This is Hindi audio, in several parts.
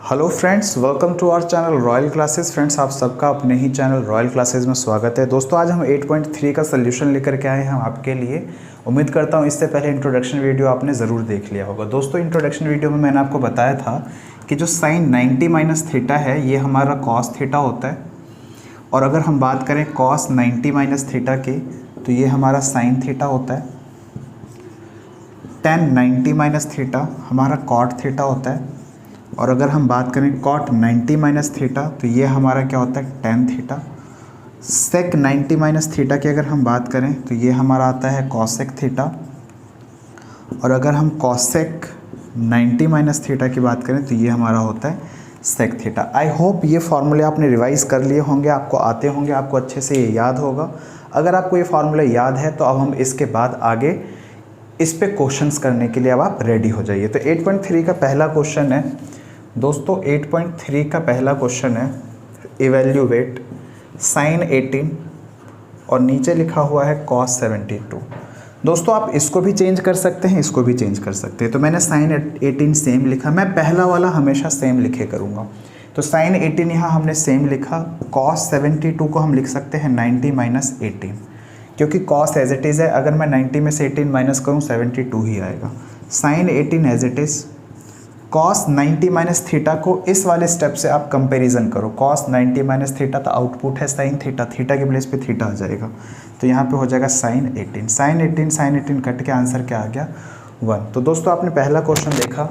Hello friends, welcome to our channel Royal Classes. Friends, आप सबका अपने ही चैनल रॉयल क्लासेस में स्वागत है। दोस्तों, आज हम 8.3 का सोल्यूशन लेकर के आए हैं हम आपके लिए। उम्मीद करता हूं इससे पहले इंट्रोडक्शन वीडियो आपने ज़रूर देख लिया होगा। दोस्तों, इंट्रोडक्शन वीडियो में मैंने आपको बताया था कि जो साइन 90 माइनस थीटा है ये हमारा कॉस थीटा होता है, और अगर हम बात करें कॉस 90 माइनस थीटा की तो ये हमारा साइन थीटा होता है। टेन 90 माइनस थीटा हमारा कॉट थीटा होता है, और अगर हम बात करें कॉट 90 माइनस थीटा तो ये हमारा क्या होता है, टेन थीटा। सेक 90 माइनस थीटा की अगर हम बात करें तो ये हमारा आता है कॉसेक थीटा, और अगर हम कॉसेक 90 माइनस थीटा की बात करें तो ये हमारा होता है सेक थीटा। आई होप ये फार्मूले आपने रिवाइज कर लिए होंगे, आपको आते होंगे, आपको अच्छे से ये याद होगा। अगर आपको ये फार्मूला याद है तो अब हम इसके बाद आगे इस पे क्वेश्चंस करने के लिए अब आप रेडी हो जाइए। तो 8.3 का पहला क्वेश्चन है दोस्तों, 8.3 का पहला क्वेश्चन है इवेल्यूएट साइन 18 और नीचे लिखा हुआ है कॉस 72। दोस्तों, आप इसको भी चेंज कर सकते हैं, इसको भी चेंज कर सकते हैं। तो मैंने साइन 18 सेम लिखा, मैं पहला वाला हमेशा सेम लिखे करूँगा। तो साइन 18 यहाँ हमने सेम लिखा। कॉस 72 को हम लिख सकते हैं 90 माइनस 18, क्योंकि कॉस एज इट इज़ है। अगर मैं 90 में से 18 माइनस करूँ 72 ही आएगा। Sine 18 as it is. Cos 90 minus theta को इस वाले स्टेप से आप कंपैरिजन करो। कॉस 90 माइनस थीटा तो आउटपुट है साइन थीटा, थीटा के प्लेस पे थीटा आ जाएगा, तो यहाँ पे हो जाएगा साइन 18। साइन 18 कट के आंसर क्या आ गया, 1। तो दोस्तों, आपने पहला क्वेश्चन देखा।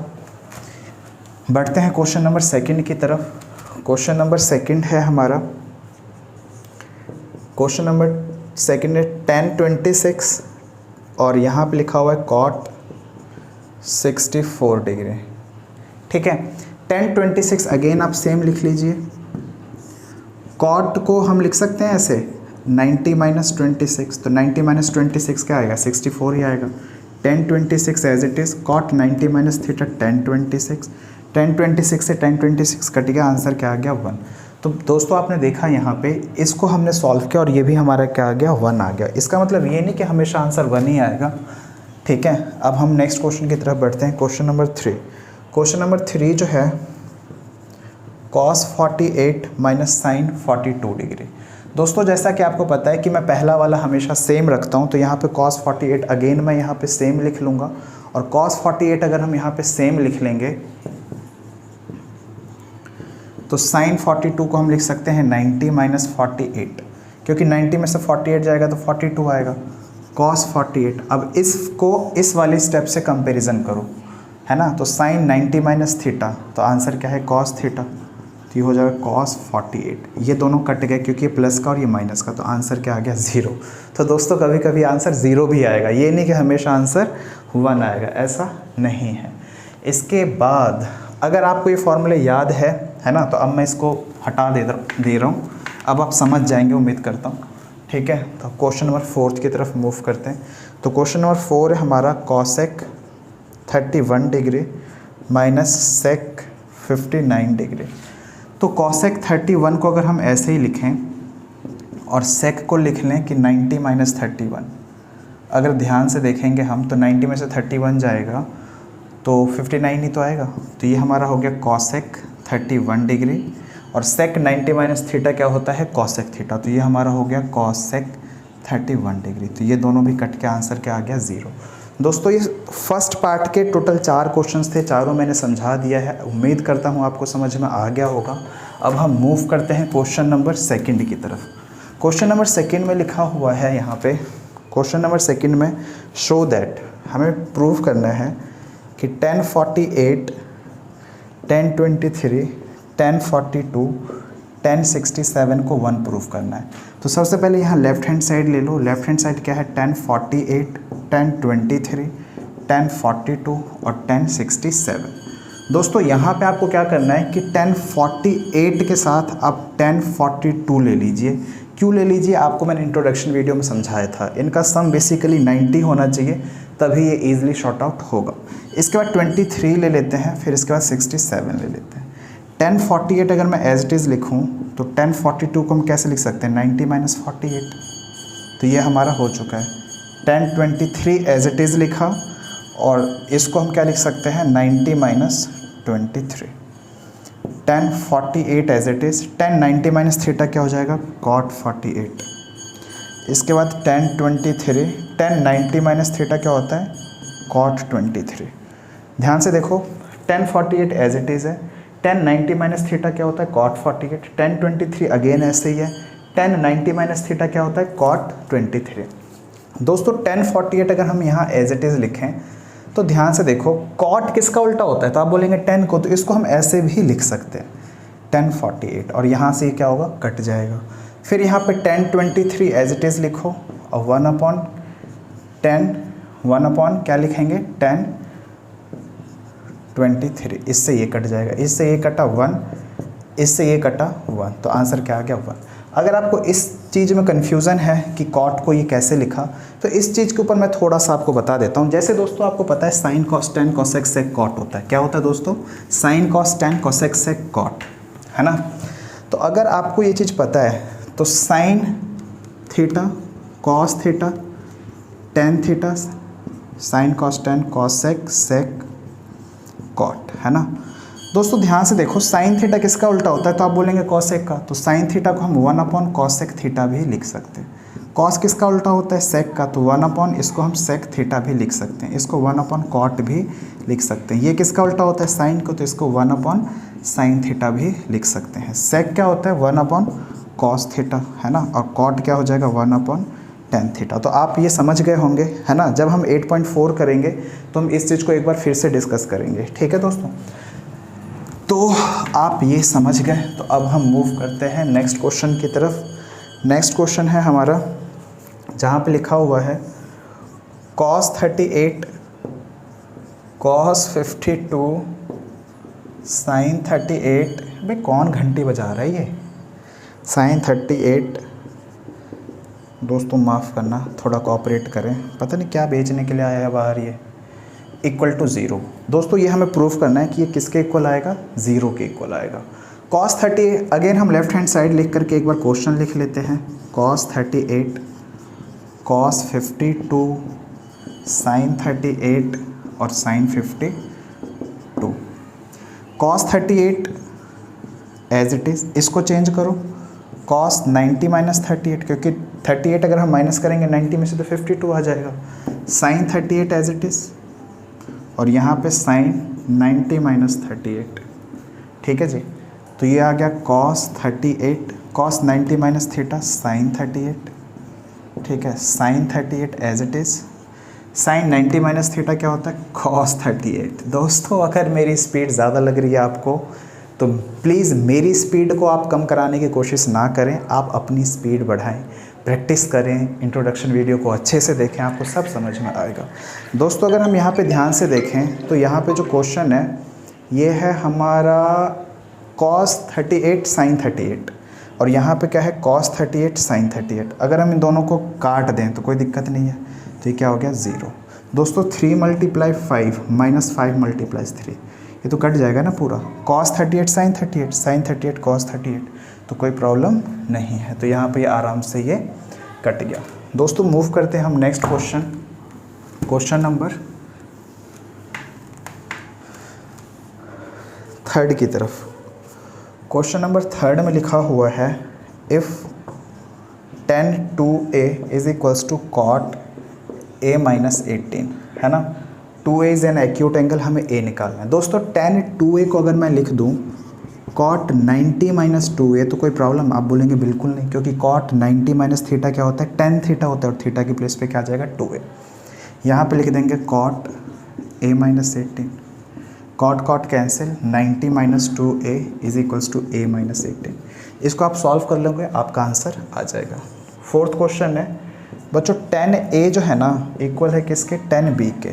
बढ़ते हैं क्वेश्चन नंबर सेकंड की तरफ। क्वेश्चन नंबर सेकंड है हमारा, क्वेश्चन नंबर सेकंड है tan 26 और यहाँ पे लिखा हुआ है cot 64 डिग्री। ठीक है, tan 26 अगेन आप सेम लिख लीजिए। cot को हम लिख सकते हैं ऐसे 90 माइनस 26, तो 90 माइनस 26 क्या आएगा, 64 ही आएगा। tan 26 as it is, cot 90 minus theta tan 26, tan 26 से tan 26 कट गया, आंसर क्या आ गया, 1। तो दोस्तों, आपने देखा यहाँ पे इसको हमने सॉल्व किया और ये भी हमारा क्या आ गया, 1 आ गया। इसका मतलब ये नहीं कि हमेशा आंसर 1 ही आएगा। ठीक है, अब हम नेक्स्ट क्वेश्चन की तरफ बढ़ते हैं। Question number 3। क्वेश्चन नंबर 3 जो है cos 48 माइनस साइन 42 डिग्री। दोस्तों, जैसा कि आपको पता है कि मैं पहला वाला हमेशा सेम रखता हूँ, तो यहाँ पे cos 48 अगेन मैं यहाँ पे सेम लिख लूँगा, और cos 48 अगर हम यहाँ पे सेम लिख लेंगे तो साइन 42 को हम लिख सकते हैं 90 माइनस 48, क्योंकि 90 में से 48 जाएगा तो 42 आएगा। cos 48, अब इसको इस वाले स्टेप से कंपैरिजन करो, है ना। तो साइन 90 माइनस थीटा, तो आंसर क्या है, cos थीटा, तो ये हो जाएगा cos 48। ये दोनों कट गए क्योंकि ये प्लस का और ये माइनस का, तो आंसर क्या आ गया, 0। तो दोस्तों, कभी कभी आंसर 0 भी आएगा, ये नहीं कि हमेशा आंसर 1 आएगा, ऐसा नहीं है। इसके बाद अगर आपको ये फॉर्मूले याद है ना, तो अब मैं इसको हटा दे रहा हूँ, अब आप समझ जाएंगे, उम्मीद करता हूँ। ठीक है, तो क्वेश्चन नंबर 4 की तरफ मूव करते हैं। तो क्वेश्चन नंबर 4 है हमारा cosec 31 degree minus sec 59 degree. तो कॉसेक 31 को अगर हम ऐसे ही लिखें और सेक को लिख लें कि 90 माइनस 31, अगर ध्यान से देखेंगे हम तो 90 में से 31 जाएगा तो 59 ही तो आएगा। तो ये हमारा हो गया कॉसेक 31 डिग्री, और सेक 90 माइनस थीटा क्या होता है, कॉसेक थीटा, तो ये हमारा हो गया कॉसेक 31 डिग्री। तो ये दोनों भी कट के आंसर क्या आ गया, 0। दोस्तों, ये फर्स्ट पार्ट के टोटल 4 क्वेश्चंस थे, चारों मैंने समझा दिया है। उम्मीद करता हूँ आपको समझ में आ गया होगा। अब हम मूव करते हैं क्वेश्चन नंबर सेकंड की तरफ। क्वेश्चन नंबर सेकंड में लिखा हुआ है यहाँ पे, क्वेश्चन नंबर सेकंड में शो दैट, हमें प्रूव करना है कि tan 48, tan 23, tan 42, tan 67 को 1 प्रूव करना है। तो सबसे पहले यहाँ लेफ्ट हैंड साइड ले लो। लेफ्ट हैंड साइड क्या है, tan 48, tan 23, tan 42 और tan 67। दोस्तों, यहाँ पे आपको क्या करना है कि tan 48 के साथ आप tan 42 ले लीजिए। क्यों ले लीजिए, आपको मैंने इंट्रोडक्शन वीडियो में समझाया था। इनका सम बेसिकली 90 होना चाहिए, तभी ये ईजिली शॉर्ट आउट होगा। इसके बाद 23 ले लेते हैं, फिर इसके बाद 67 ले लेते हैं। tan 48 अगर मैं एज इट इज़ लिखूँ तो tan 42 को हम कैसे लिख सकते हैं, 90 माइनस 48, तो ये हमारा हो चुका है। tan 23 एज इट इज़ लिखा, और इसको हम क्या लिख सकते हैं, 90 minus 23। tan 48 as it is, tan 90 minus theta क्या हो जाएगा, cot 48। इसके बाद tan 23, tan 90 माइनस थीटा क्या होता है, cot 23। ध्यान से देखो, tan 48 एज इट इज़ है, tan 90 माइनस थीटा क्या होता है, cot 48, tan 23 अगेन ऐसे ही है, tan 90 माइनस थीटा क्या होता है, cot 23। दोस्तों tan 48 अगर हम यहाँ एज इट इज़ लिखें तो ध्यान से देखो, cot किसका उल्टा होता है, तो आप बोलेंगे tan को, तो इसको हम ऐसे भी लिख सकते हैं tan 48, और यहाँ से क्या होगा, कट जाएगा। फिर यहाँ पे tan 23 एज इट इज़ लिखो, और 1 अपॉन क्या लिखेंगे, tan 23, इससे ये कट जाएगा, इससे ये कटा 1, इससे ये कटा 1, तो आंसर क्या आ गया 1। अगर आपको इस चीज़ में कन्फ्यूज़न है कि cot को ये कैसे लिखा, तो इस चीज़ के ऊपर मैं थोड़ा सा आपको बता देता हूँ। जैसे दोस्तों आपको पता है sin cos tan cosec sec cot होता है, क्या होता है दोस्तों, sin cos tan cosec sec cot, है ना। तो अगर आपको ये चीज़ पता है तो sin theta cos theta tan theta sin cos tan cosec sec cot, है ना। दोस्तों ध्यान से देखो, साइन थीटा किसका उल्टा होता है, तो आप बोलेंगे कॉसेक का, तो साइन थीटा को हम 1 अपॉन कॉसेक थीटा भी लिख सकते हैं। कॉस किसका उल्टा होता है, सेक का, तो 1 अपॉन इसको हम सेक थीटा भी लिख सकते हैं, इसको 1 अपॉन कॉट भी लिख सकते हैं। ये किसका उल्टा होता है, साइन को, तो इसको 1 अपॉन साइन थीटा भी लिख सकते हैं। सेक क्या होता है, 1 अपॉन कॉस थीटा, है ना, और कॉट क्या हो जाएगा, 1 अपॉन टेन थीटा। तो आप ये समझ गए होंगे, है ना। जब हम 8.4 करेंगे तो हम इस चीज़ को एक बार फिर से डिस्कस करेंगे, ठीक है दोस्तों। तो आप ये समझ गए, तो अब हम मूव करते हैं नेक्स्ट क्वेश्चन की तरफ। नेक्स्ट क्वेश्चन है हमारा, जहाँ पे लिखा हुआ है cos 38 cos 52 sin 38। भाई कौन घंटी बजा रहा है ये, sin 38। दोस्तों माफ़ करना, थोड़ा कोऑपरेट करें, पता नहीं क्या बेचने के लिए आया है बाहर ये, इक्वल टू 0। दोस्तों ये हमें प्रूफ करना है कि ये किसके इक्वल आएगा, 0 के इक्वल आएगा। cos 38, अगेन हम लेफ्ट हैंड साइड लिख करके एक बार क्वेश्चन लिख लेते हैं। cos 38 cos 52 sin 38 और sin 52। cos 38 as it is, इसको चेंज करो cos 90 माइनस 38, क्योंकि 38 अगर हम माइनस करेंगे 90 में से तो 52 आ जाएगा। sin 38 एज इट इज़, और यहाँ पे sin 90 माइनस 38, ठीक है जी। तो ये आ गया cos 38 cos 90 minus theta sin 38, ठीक है, sin 38 as it is. sin 90 minus theta क्या होता है, cos 38। दोस्तों अगर मेरी स्पीड ज़्यादा लग रही है आपको, तो प्लीज़ मेरी स्पीड को आप कम कराने की कोशिश ना करें, आप अपनी स्पीड बढ़ाएं, प्रैक्टिस करें, इंट्रोडक्शन वीडियो को अच्छे से देखें, आपको सब समझ में आएगा। दोस्तों अगर हम यहाँ पे ध्यान से देखें तो यहाँ पे जो क्वेश्चन है ये है हमारा cos 38 sin 38, और यहाँ पे क्या है cos 38 sin 38। अगर हम इन दोनों को काट दें तो कोई दिक्कत नहीं है, तो ये क्या हो गया 0। दोस्तों 3 × 5 माइनस 5 × 3, ये तो कट जाएगा ना पूरा। cos 38 sin 38 sin 38 cos 38, तो कोई प्रॉब्लम नहीं है, तो यहाँ पे आराम से ये कट गया। दोस्तों मूव करते हैं हम नेक्स्ट क्वेश्चन, क्वेश्चन नंबर 3 की तरफ। क्वेश्चन नंबर 3 में लिखा हुआ है if tan 2a is equals to cot a minus 18, है ना। 2a is an acute angle, हमें a निकालना है। दोस्तों tan 2a को अगर मैं लिख दूँ cot 90 माइनस 2a, तो कोई प्रॉब्लम, आप बोलेंगे बिल्कुल नहीं, क्योंकि cot 90 माइनस थीटा क्या होता है, tan थीटा होता है, और थीटा की प्लेस पे क्या आ जाएगा 2a। यहाँ पे लिख देंगे cot a minus 18, cot cot cancel, 90 minus 2a is equals to a minus 18। इसको आप सॉल्व कर लोगे, आपका आंसर आ जाएगा। 4th क्वेश्चन है बच्चों, tan a जो है ना इक्वल है किसके, tan b के।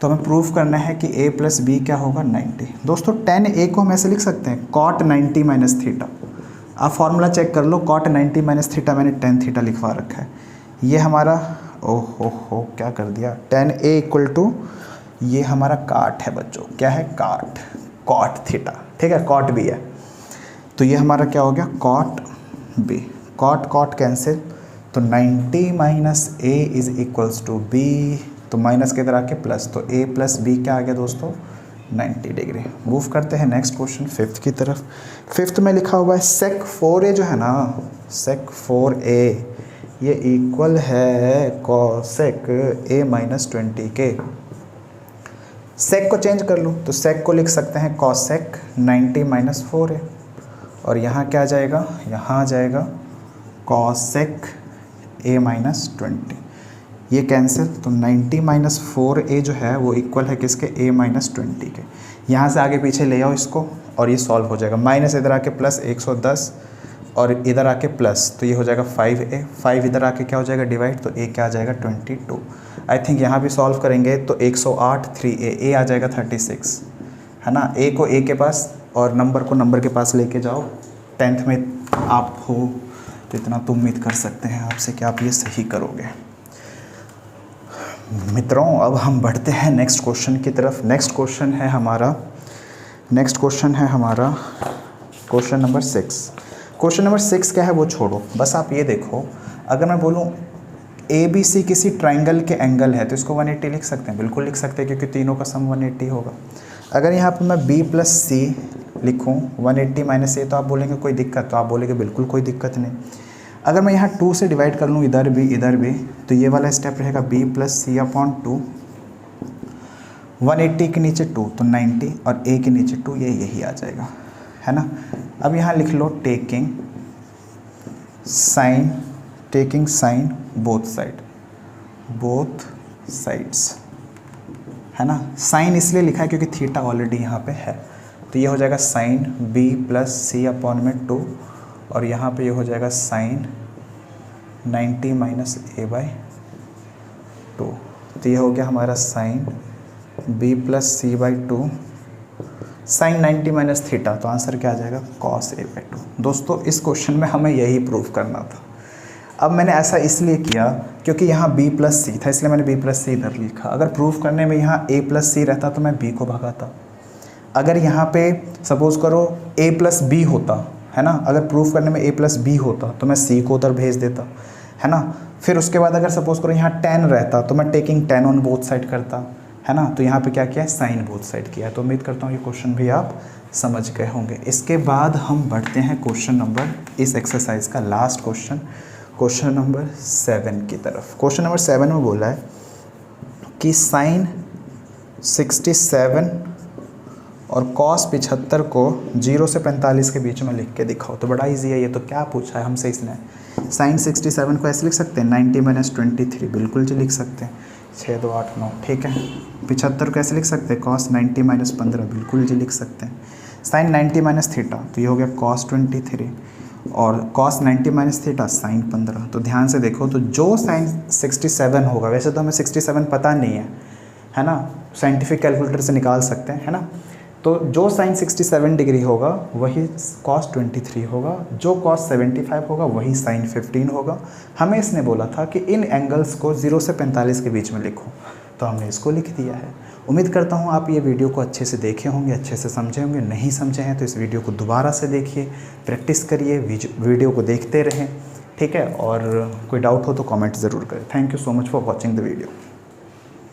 तो हमें प्रूफ करना है कि a प्लस बी क्या होगा 90। दोस्तों tan a को हम ऐसे लिख सकते हैं cot 90 माइनस थीटा। आप फॉर्मूला चेक कर लो, cot 90 माइनस थीटा मैंने tan थीटा लिखवा रखा है। ये हमारा हो क्या कर दिया, tan a इक्वल टू ये हमारा काट है बच्चों, क्या है काट, cot थीटा, ठीक है, cot b है। तो ये हमारा क्या हो गया cot b, cot cot cancel, तो 90 minus a is equals to b, तो माइनस के इधर आके प्लस, तो a प्लस बी क्या आ गया दोस्तों 90 डिग्री। मूव करते हैं नेक्स्ट क्वेश्चन 5th की तरफ। 5th में लिखा हुआ है sec 4a जो है ना, sec 4a ये इक्वल है cosec a माइनस 20 के। sec को चेंज कर लो तो sec को लिख सकते हैं cosec 90 माइनस 4a, और यहाँ क्या आ जाएगा, यहाँ आ जाएगा cosec a माइनस 20, ये कैंसिल, तो 90 माइनस 4a जो है वो इक्वल है किसके, a माइनस 20 के। यहाँ से आगे पीछे ले आओ इसको और ये सॉल्व हो जाएगा, माइनस इधर आके प्लस 110 और इधर आके प्लस, तो ये हो जाएगा 5a, 5 इधर आके क्या हो जाएगा डिवाइड, तो a क्या आ जाएगा 22। आई थिंक यहाँ भी सॉल्व करेंगे तो 108 3a, a आ जाएगा 36, है ना। a को a के पास और नंबर को नंबर के पास लेके जाओ। 10th में आप हो तो इतना तो उम्मीद कर सकते हैं आपसे कि आप ये सही करोगे। मित्रों अब हम बढ़ते हैं नेक्स्ट क्वेश्चन की तरफ। नेक्स्ट क्वेश्चन है हमारा क्वेश्चन नंबर 6। क्वेश्चन नंबर 6 क्या है वो छोड़ो, बस आप ये देखो, अगर मैं बोलूँ ABC किसी ट्राइंगल के एंगल है तो इसको 180 लिख सकते हैं, बिल्कुल लिख सकते हैं क्योंकि तीनों का सम 180 होगा। अगर यहाँ पर मैं B प्लस C लिखूँ 180 माइनस A, तो आप बोलेंगे कोई दिक्कत, तो आप बोलेंगे बिल्कुल कोई दिक्कत नहीं। अगर मैं यहाँ 2 से डिवाइड कर लूँ इधर भी, तो ये वाला स्टेप रहेगा b प्लस सी अपॉन 2, 180 के नीचे 2 तो 90 और a के नीचे 2, ये यही आ जाएगा, है ना। अब यहाँ लिख लो टेकिंग साइन बोथ साइड्स, है ना। साइन इसलिए लिखा है क्योंकि थीटा ऑलरेडी यहाँ पे है, तो ये हो जाएगा साइन b प्लस सी अपॉन में 2, और यहाँ पे ये हो जाएगा साइन 90 माइनस a बाई 2, तो ये हो गया हमारा sine b plus C by 2 sine 90 minus theta, तो आंसर क्या आ जाएगा कॉस a बाई 2। दोस्तों इस क्वेश्चन में हमें यही प्रूफ करना था। अब मैंने ऐसा इसलिए किया क्योंकि यहाँ b प्लस सी था, इसलिए मैंने b प्लस सी इधर लिखा। अगर प्रूफ करने में यहाँ a प्लस सी रहता तो मैं b को भगाता। अगर यहाँ पे सपोज करो a प्लस b होता, है ना, अगर प्रूफ करने में a प्लस बी होता तो मैं c को उधर भेज देता, है ना। फिर उसके बाद अगर सपोज करो यहाँ tan रहता तो मैं taking tan on both side करता, है ना। तो यहाँ पे क्या किया है, साइन बोथ साइड किया है। तो उम्मीद करता हूँ ये क्वेश्चन भी आप समझ गए होंगे। इसके बाद हम बढ़ते हैं क्वेश्चन नंबर, इस एक्सरसाइज का लास्ट क्वेश्चन नंबर 7 की तरफ। क्वेश्चन नंबर 7 में बोला है कि साइन 67 और कॉस 75 को 0 से 45 के बीच में लिख के दिखाओ। तो बड़ा इजी है ये, तो क्या पूछा है हमसे इसने। साइन 67 को ऐसे लिख सकते हैं 90 माइनस 23, बिल्कुल जी लिख सकते हैं, 6 2 8 9, ठीक है। 75 को ऐसे लिख सकते हैं कॉस 90 माइनस 15, बिल्कुल जी लिख सकते हैं। साइन 90 माइनस थीटा, तो ये हो गया कॉस 23, और कॉस 90 माइनस थीटा साइन 15। तो ध्यान से देखो, तो जो साइन 67 होगा, वैसे तो हमें 67 पता नहीं है ना, साइंटिफिक कैलकुलेटर से निकाल सकते हैं, है ना। तो जो साइन 67 डिग्री होगा वही कॉस 23 होगा, जो कॉस 75 होगा वही साइन 15 होगा। हमें इसने बोला था कि इन एंगल्स को 0 से 45 के बीच में लिखो, तो हमने इसको लिख दिया है। उम्मीद करता हूँ आप ये वीडियो को अच्छे से देखे होंगे, अच्छे से समझे होंगे। नहीं समझे हैं तो इस वीडियो को दोबारा से देखिए, प्रैक्टिस करिए, वीडियो को देखते रहें, ठीक है। और कोई डाउट हो तो कमेंट ज़रूर करें। Thank you so much for watching the video.